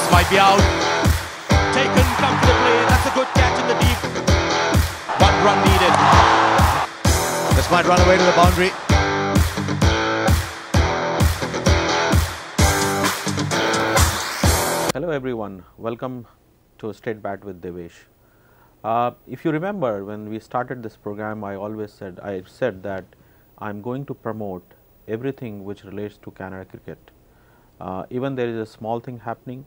This might be out. Taken comfortably. That's a good catch in the deep. 1 run needed. This might run away to the boundary. Hello everyone, welcome to Straight Bat with Devesh. If you remember, when we started this program, I said that I'm going to promote everything which relates to Canada cricket. Even there is a small thing happening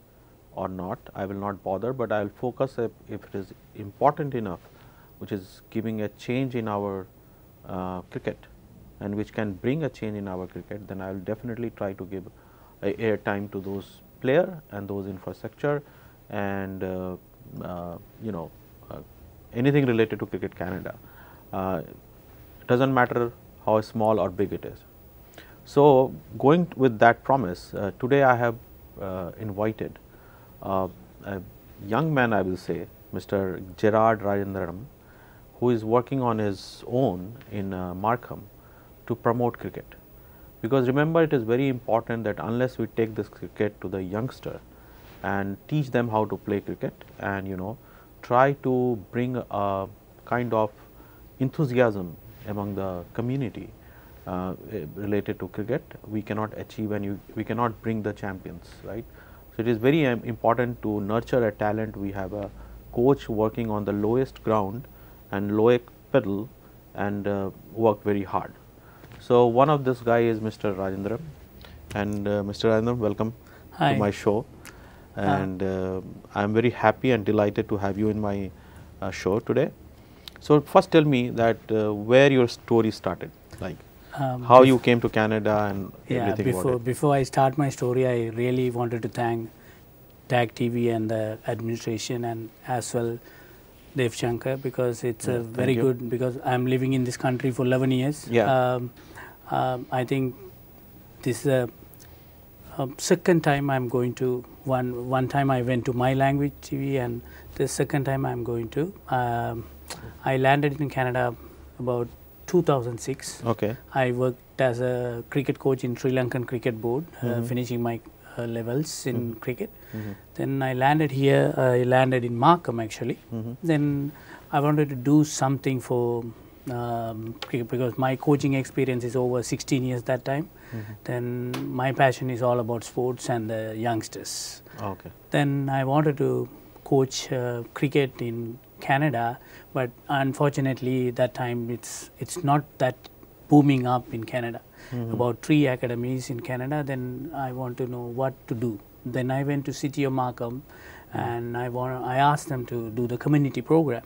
or not, I will not bother, but I will focus if it is important enough, which is giving a change in our cricket and which can bring a change in our cricket, then I will definitely try to give air time to those player and those infrastructure and anything related to Cricket Canada. It doesn't matter how small or big it is. So, going with that promise, today I have invited a young man, I will say, Mr. Gerard Rajendram, who is working on his own in Markham to promote cricket. Because remember, it is very important that unless we take this cricket to the youngster and teach them how to play cricket and try to bring a kind of enthusiasm among the community related to cricket, we cannot achieve and we cannot bring the champions, right. So, it is very important to nurture a talent. We have a coach working on the lowest ground and lowest pedal and work very hard. So, one of this guy is Mr. Rajendram, and Mr. Rajendram, welcome Hi. to my show, and I am very happy and delighted to have you in my show today. So, first tell me that where your story started, like how you came to Canada and everything about it. Before I start my story, I really wanted to thank TAG TV and the administration and as well Devesh Shankar, because it's a very good, because I'm living in this country for 11 years. Yeah. I think this is a second time I'm going to, one time I went to My Language TV and the second time I'm going to. I landed in Canada about 2006. Okay. I worked as a cricket coach in Sri Lankan Cricket Board, finishing my levels in cricket. Then I landed here, I landed in Markham actually. Then I wanted to do something for cricket because my coaching experience is over 16 years that time. Then my passion is all about sports and the youngsters. Okay. Then I wanted to coach cricket in Canada, but unfortunately that time it's not that booming up in Canada. About 3 academies in Canada. Then I want to know what to do. Then I went to City of Markham and I asked them to do the community program.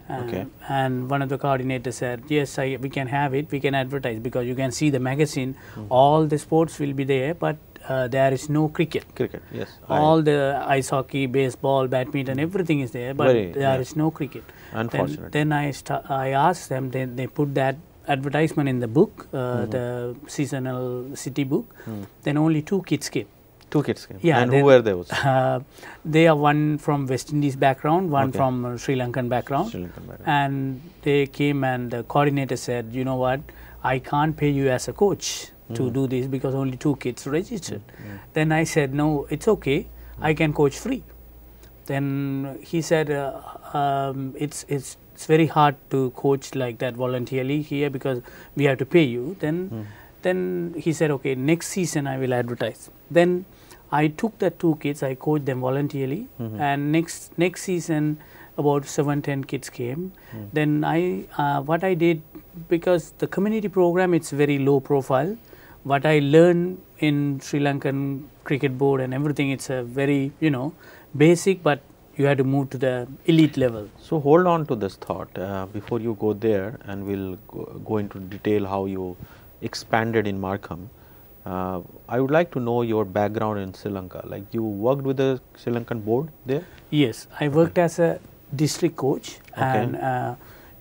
Okay. And one of the coordinators said, yes, we can have it, we can advertise, because you can see the magazine, all the sports will be there, but there is no cricket. Cricket, yes. All the ice hockey, baseball, badminton, everything is there, but there is no cricket. Unfortunately. Then I asked them, then they put that advertisement in the book, the seasonal city book. Then only 2 kids came. 2 kids came. Yeah, and who were those? They are one from West Indies background, one from Sri Lankan background. Sri Lankan background. And they came and the coordinator said, you know what, I can't pay you as a coach to do this because only 2 kids registered. Then I said, no, it's okay, I can coach free. Then he said, it's very hard to coach like that voluntarily here because we have to pay you. Then he said, okay, next season I will advertise. Then I took the 2 kids, I coached them voluntarily, and next season about 7-10 kids came. Then what I did, because the community program, it's very low profile. What I learned in Sri Lankan Cricket Board and everything, it's a very basic, but you have to move to the elite level. So, hold on to this thought before you go there, and we'll go into detail how you expanded in Markham. I would like to know your background in Sri Lanka. Like, you worked with the Sri Lankan board there? Yes, I worked as a district coach and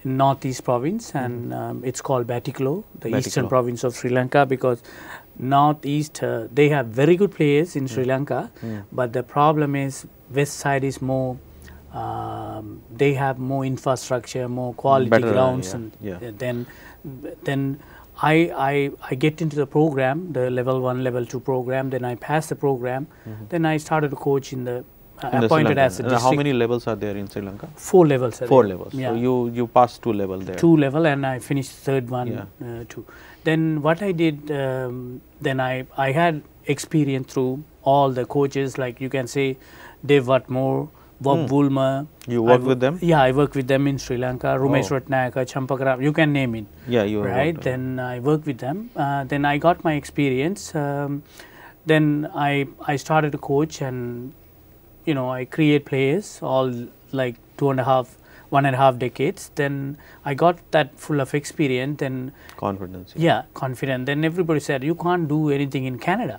in Northeast province, and it's called Batiklo, the eastern province of Sri Lanka, because Northeast, they have very good players in Sri Lanka, but the problem is West side is more, they have more infrastructure, more quality grounds, and then I get into the program, the level 1, level 2 program, then I pass the program, then I started to coach in the appointed as a district. How many levels are there in Sri Lanka? 4 levels. Are 4 there. levels. Yeah. So you passed 2 level there. 2 level, and I finished third one too. Then what I did, then I had experience through all the coaches, like you can say Dave Watmore, Bob Woolmer. You work with them? Yeah, I work with them in Sri Lanka. Rumesh Ratnayaka, Champakara, you can name it. Yeah, you right. Then I work with them. Then I got my experience. Then I started to coach, and I create players all like 1.5 decades. Then I got that full of experience. Then confidence. Yeah, confident. Then everybody said you can't do anything in Canada.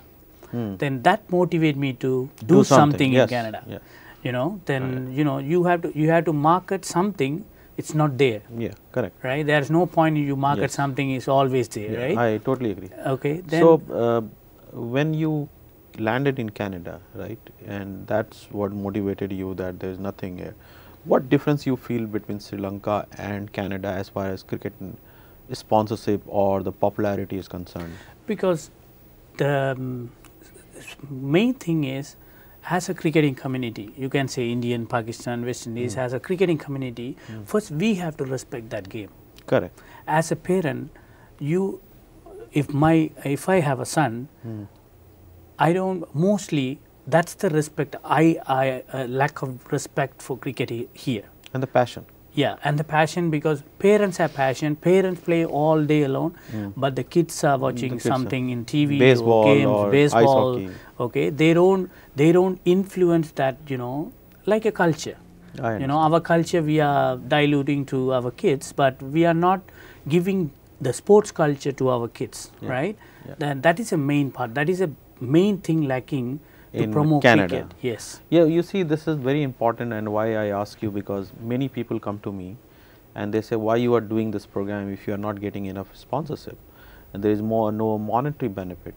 Then that motivated me to do something in Canada. Yeah. Then you have to market something. It's not there. Yeah, correct. Right. There's no point you market something is always there. Right. I totally agree. Okay. Then so when you landed in Canada, right, and that's what motivated you that there's nothing here. What difference you feel between Sri Lanka and Canada as far as cricket sponsorship or the popularity is concerned? Because the main thing is, as a cricketing community, you can say Indian, Pakistan, West Indies, as a cricketing community, first we have to respect that game. Correct. As a parent, if I have a son, I don't mostly. That's the respect. I lack of respect for cricket here. And the passion. Yeah, and the passion, because parents have passion. Parents play all day alone, but the kids are watching something in TV, baseball or games, or baseball. ice hockey. Okay, they don't influence that, like a culture. Our culture we are diluting to our kids, but we are not giving the sports culture to our kids, right? Yeah. Then that is a main part. That is a main thing lacking to in promote Canada. cricket. Yes. Yeah, you see, this is very important, and why I ask you, because many people come to me and they say, why you are doing this program if you are not getting enough sponsorship and there is no monetary benefit.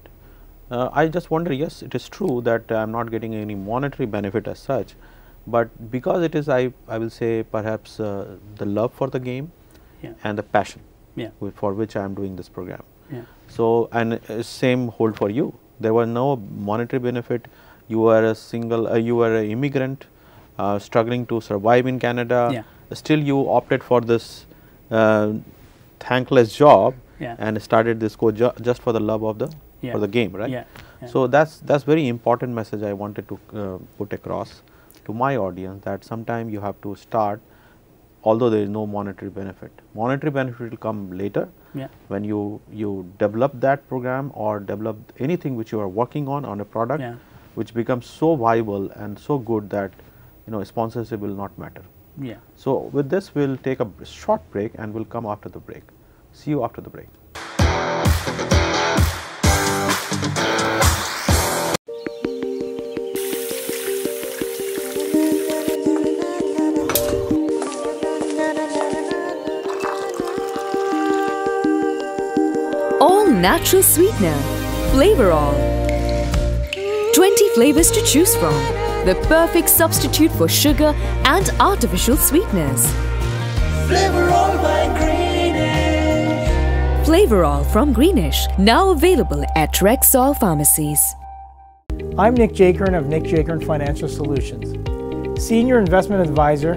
I just wonder, yes, it is true that I am not getting any monetary benefit as such, but because it is, I will say, perhaps the love for the game and the passion for which I am doing this program. Yeah. So, and same hold for you. There was no monetary benefit. You were a you were an immigrant struggling to survive in Canada. Yeah. Still, you opted for this thankless job and started this coach just for the love of the game, right? Yeah. So that's very important message I wanted to put across to my audience, that sometime you have to start, although there is no monetary benefit. Monetary benefit will come later when you develop that program or develop anything which you are working on a product which becomes so viable and so good that sponsorship will not matter. Yeah. So with this, we'll take a short break and we'll come after the break. See you after the break. All natural sweetener, Flavor All. 20 flavors to choose from. The perfect substitute for sugar and artificial sweeteners. Flavor All by Greenish. Flavor All from Greenish, now available at Rexall pharmacies. I'm Nick Jakern of Nick Jakern Financial Solutions, Senior Investment Advisor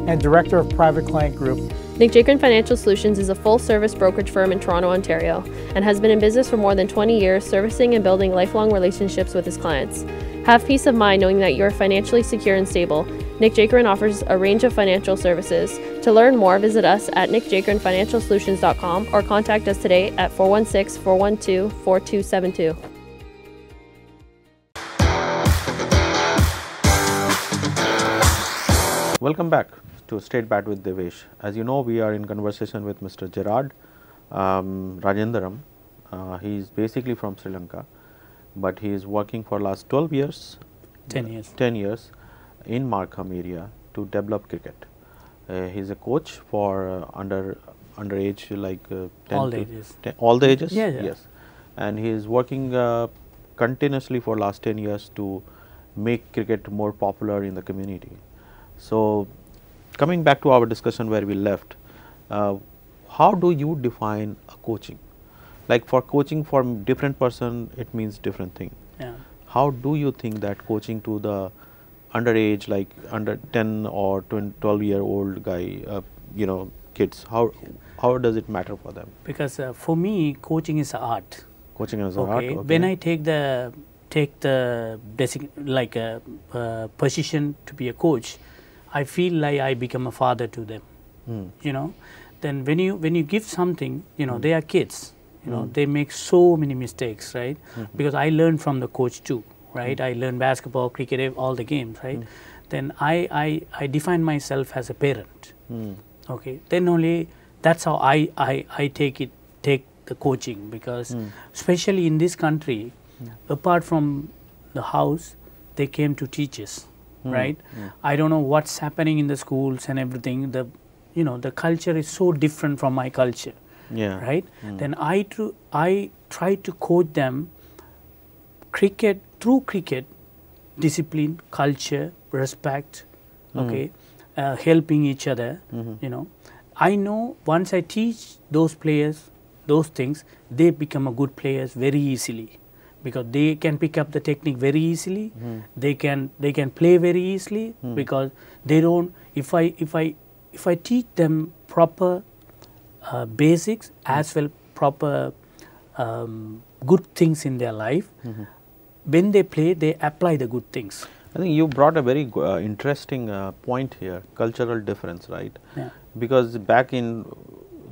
and Director of Private Client Group. Nick Jakern Financial Solutions is a full-service brokerage firm in Toronto, Ontario, and has been in business for more than 20 years, servicing and building lifelong relationships with his clients. Have peace of mind knowing that you are financially secure and stable. Nick Jakern offers a range of financial services. To learn more, visit us at nickjakernfinancialsolutions.com or contact us today at 416-412-4272. Welcome back to Straight Bat with Devesh. As you know, we are in conversation with Mr. Gerard Rajendaram. He is basically from Sri Lanka, but he is working for last 12 years, 10 years. 10 years in Markham area to develop cricket. He is a coach for underage, like 10 all to ages. 10, all the ages. Yeah. Yes, and he is working continuously for last 10 years to make cricket more popular in the community. So, coming back to our discussion where we left, how do you define a coaching? like for coaching for different person, it means different thing. Yeah. How do you think that coaching to the underage, like under 10 or 12-year-old guy, you know, kids, how does it matter for them? Because for me, coaching is an art. Coaching as an art. Okay. When I take the position to be a coach, I feel like I become a father to them. You know, then when you give something, you know, they are kids. You know, they make so many mistakes, right? Because I learn from the coach too, right? I learn basketball, cricket, all the games, right? Then I define myself as a parent. Okay, then only that's how I take the coaching, because especially in this country, apart from the house, they came to teach us, right? I don't know what's happening in the schools and everything. The culture is so different from my culture. Yeah. Right. Then I try to coach them through cricket, discipline, culture, respect, okay, helping each other. You know, I know once I teach those players those things, they become a good players very easily, because they can pick up the technique very easily. They can play very easily, because they don't. If I teach them proper basics as well, proper good things in their life, when they play, they apply the good things. I think you brought a very interesting point here, cultural difference, right? Yeah. Because back in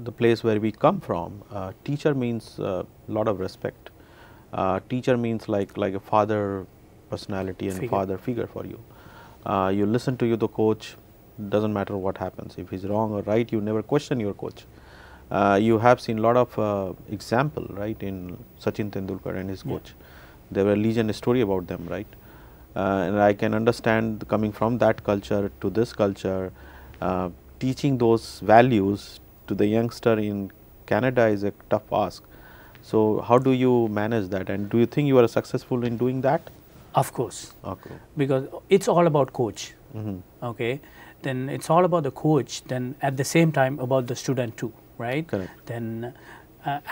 the place where we come from, teacher means a lot of respect. Teacher means like a father personality and father figure for you. You listen to the coach, doesn't matter what happens. If he's wrong or right, you never question your coach. You have seen a lot of example, right, in Sachin Tendulkar and his coach. There were a legion story about them, right? And I can understand coming from that culture to this culture, teaching those values to the youngster in Canada is a tough ask. So how do you manage that, and do you think you are successful in doing that? Of course. Okay. Because it's all about coach. Okay. Then it's all about the coach. Then at the same time about the student too. Right? Correct. Then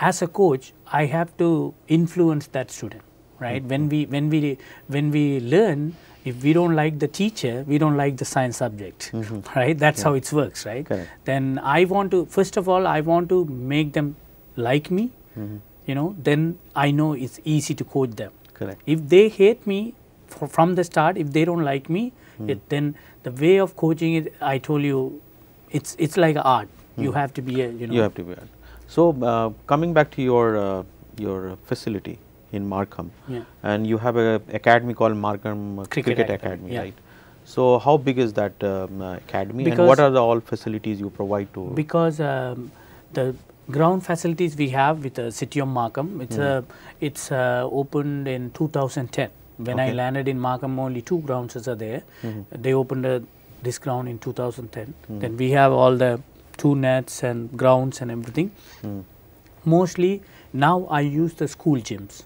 as a coach, I have to influence that student, right? When we learn, if we don't like the teacher, we don't like the science subject, right? That's how it works, right? Correct. Then I want to, first of all, I want to make them like me, you know, then I know it's easy to coach them. Correct. If they hate me from the start, if they don't like me, then the way of coaching it, I told you, it's like art. You have to be a, you know. You have to be a. So coming back to your facility in Markham, and you have a academy called Markham Cricket Academy, right? So how big is that academy, because and what are the all facilities you provide to? Because the ground facilities we have with the city of Markham, it's opened in 2010. When I landed in Markham, only 2 grounds are there. They opened this ground in 2010. Then we have all the 2 nets and grounds and everything. Mostly now I use the school gyms.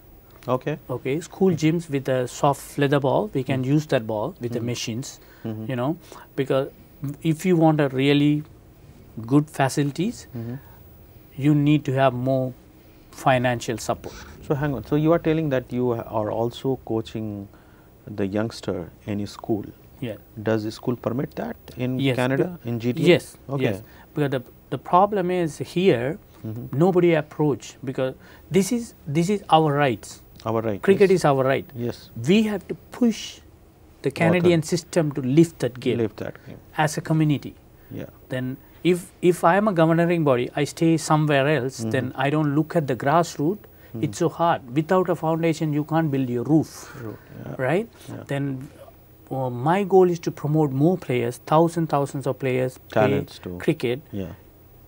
Okay. Okay, school gyms with a soft leather ball. We can use that ball with the machines, you know, because if you want a really good facilities, you need to have more financial support. So hang on. So you are telling that you are also coaching the youngster in school. Yeah. Does the school permit that in Canada, in GTA? Yes. Okay. Yes. Because the problem is here, nobody approach, because this is our rights. Our right. Cricket is our right. Yes. We have to push the Canadian system to lift that game. Lift that game. As a community. Yeah. Then if I am a governing body, I stay somewhere else, then I don't look at the grassroots. It's so hard. Without a foundation, you can't build your roof. Right? Yeah. Then my goal is to promote more players, thousands of players play cricket.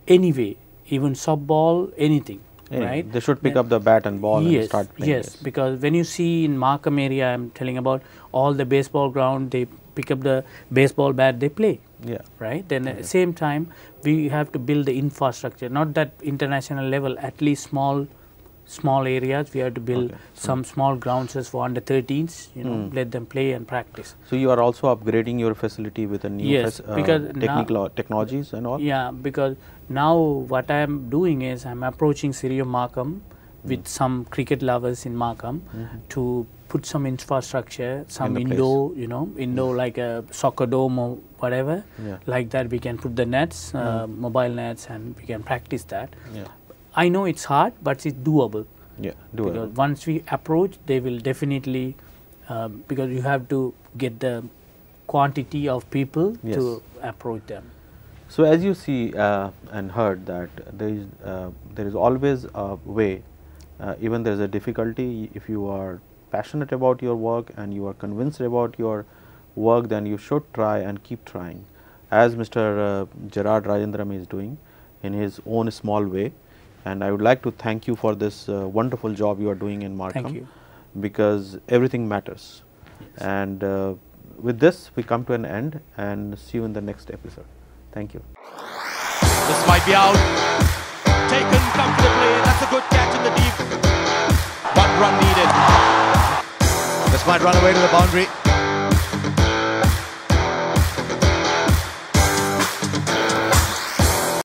Anyway, even softball, anything. Right? They should pick up the bat and ball and start playing. Yes, because when you see in Markham area, I'm telling about all the baseball ground, they pick up the baseball bat, they play. Yeah. Right? Then at the same time, we have to build the infrastructure, not that international level, at least small areas. We have to build some small grounds for under 13s, you know, let them play and practice. So you are also upgrading your facility with a new technologies and all? Yeah, because now what I am doing is I am approaching City of Markham with some cricket lovers in Markham to put some infrastructure, some the indoor, indoor like a soccer dome or whatever. Yeah. Like that, we can put the nets, mobile nets, and we can practice that. Yeah. I know it's hard, but it's doable. Yeah, Because once we approach, they will definitely, because you have to get the quantity of people Yes. to approach them. So as you see and heard that there is always a way, even there is a difficulty. If you are passionate about your work and you are convinced about your work, then you should try and keep trying, as Mr. Gerard Rajendram is doing in his own small way. And I would like to thank you for this wonderful job you are doing in Markham. Thank you. Because everything matters. Yes. And with this, we come to an end and see you in the next episode. Thank you. This might be out. Taken comfortably. That's a good catch in the deep. 1 run needed. This might run away to the boundary.